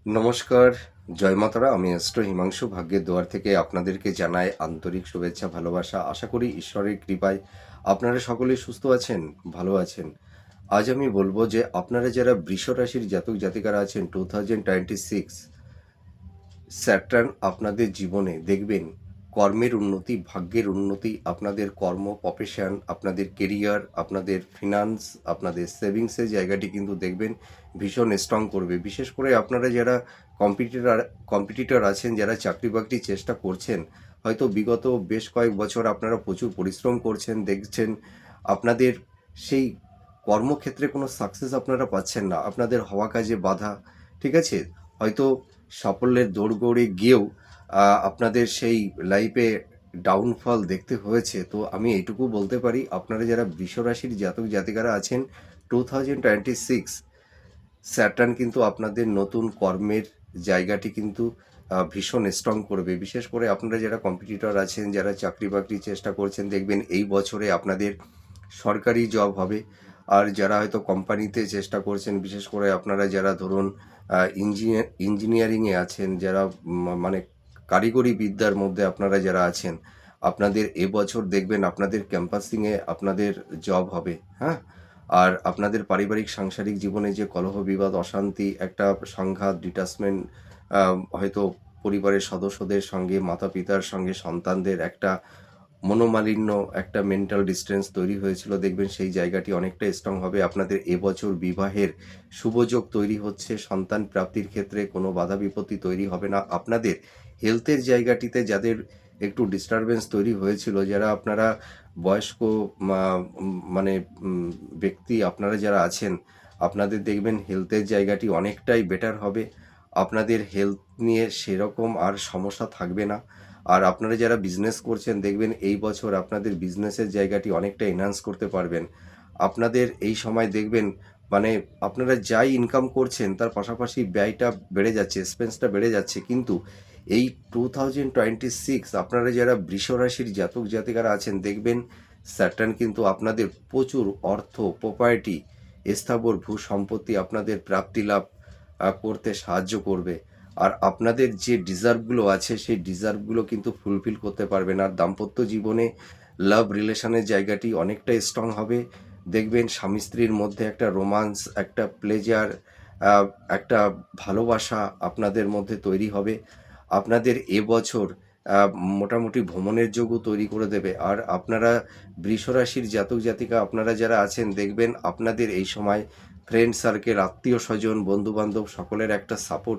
নমস্কার, জয় মাতারা। আমি অ্যাস্ট্রো হিমাংশু ভাগ্যের দুয়ার থেকে আপনাদেরকে জানাই আন্তরিক শুভেচ্ছা, ভালোবাসা। আশা করি ঈশ্বরের কৃপায় আপনারা সকলেই সুস্থ আছেন, ভালো আছেন। আজ আমি বলবো যে আপনারা যারা বৃষ রাশির জাতক জাতিকারা আছেন 2026 স্যাটার্ন আপনাদের জীবনে দেখবেন কর্মের উন্নতি, ভাগ্যের উন্নতি, আপনাদের কর্ম, প্রফেশন, আপনাদের কেরিয়ার, আপনাদের ফিনান্স, আপনাদের সেভিংসের জায়গাটি কিন্তু দেখবেন ভীষণ স্ট্রং করবে। বিশেষ করে আপনারা যারা কম্পিটিটর আছেন, যারা চাকরি বাকরি চেষ্টা করছেন, হয়তো বিগত বেশ কয়েক বছর আপনারা প্রচুর পরিশ্রম করছেন, দেখছেন আপনাদের সেই কর্মক্ষেত্রে কোনো সাকসেস আপনারা পাচ্ছেন না, আপনাদের হওয়া কাজে বাধা, ঠিক আছে? হয়তো সাফল্যের দৌড়গৌড়ে গিয়েও আপনাদের সেই লাইফে ডাউনফল দেখতে হয়েছে। তো আমি এইটুকু বলতে পারি, আপনারা যারা বৃষ রাশির জাতক জাতিকারা আছেন 2026 স্যাটার্ন কিন্তু আপনাদের নতুন কর্মের জায়গাটি কিন্তু ভীষণ স্ট্রং করবে। বিশেষ করে আপনারা যারা কম্পিটিটর আছেন, যারা চাকরি বাকরি চেষ্টা করছেন, দেখবেন এই বছরে আপনাদের সরকারি জব হবে। আর যারা হয়তো কোম্পানিতে চেষ্টা করছেন, বিশেষ করে আপনারা যারা ধরুন ইঞ্জিনিয়ারিংয়ে আছেন, যারা মানে কারিগরি বিদ্যার মধ্যে আপনারা যারা আছেন, আপনাদের এবছর দেখবেন আপনাদের ক্যাম্পাসিংয়ে আপনাদের জব হবে। হ্যাঁ, আর আপনাদের পারিবারিক সাংসারিক জীবনে যে কলহ বিবাদ, অশান্তি, একটা সংঘাত, ডিটাচমেন্ট, হয়তো পরিবারের সদস্যদের সঙ্গে, মাতা পিতার সঙ্গে সন্তানদের একটা মনোমালিন্য, একটা মেন্টাল ডিস্টেন্স তৈরি হয়েছিল, দেখবেন সেই জায়গাটি অনেকটা স্ট্রং হবে। আপনাদের এবছর বিবাহের শুভযোগ তৈরি হচ্ছে, সন্তান প্রাপ্তির ক্ষেত্রে কোনো বাধা বিপত্তি তৈরি হবে না। আপনাদের হেলথের জায়গাটিতে যাদের একটু ডিস্টারবেন্স তৈরি হয়েছিল, যারা আপনারা বয়স্ক মানে ব্যক্তি আপনারা যারা আছেন, আপনাদের দেখবেন হেলথের জায়গাটি অনেকটাই বেটার হবে। আপনাদের হেলথ নিয়ে সেরকম আর সমস্যা থাকবে না। আর আপনারা যারা বিজনেস করছেন, দেখবেন এই বছর আপনাদের বিজনেসের জায়গাটি অনেকটা এনহান্স করতে পারবেন। আপনাদের এই সময় দেখবেন মানে আপনারা যাই ইনকাম করছেন তার পাশাপাশি ব্যয়টা বেড়ে যাচ্ছে, এক্সপেন্সটা বেড়ে যাচ্ছে। কিন্তু এই 2026 আপনারা যারা বৃষ রাশির জাতক জাতিকারা আছেন, দেখবেন স্যাটার্ন কিন্তু আপনাদের প্রচুর অর্থ, প্রপার্টি, স্থাবর ভূ সম্পত্তি আপনাদের প্রাপ্তি লাভ করতে সাহায্য করবে। আর আপনাদের যে ডিজার্ভগুলো আছে সেই ডিজার্ভগুলো কিন্তু ফুলফিল করতে পারবেন। আর দাম্পত্য জীবনে লাভ রিলেশনের জায়গাটি অনেকটাই স্ট্রং হবে। দেখবেন স্বামী স্ত্রীর মধ্যে একটা রোমান্স, একটা প্লেজার, একটা ভালোবাসা আপনাদের মধ্যে তৈরি হবে। আপনাদের এবছর মোটামুটি ভ্রমণের যোগও তৈরি করে দেবে। আর আপনারা বৃষ রাশির জাতক জাতিকা আপনারা যারা আছেন, দেখবেন আপনাদের এই সময় ফ্রেন্ড সার্কেল, আত্মীয় স্বজন, বন্ধু বান্ধব সকলের একটা সাপোর্ট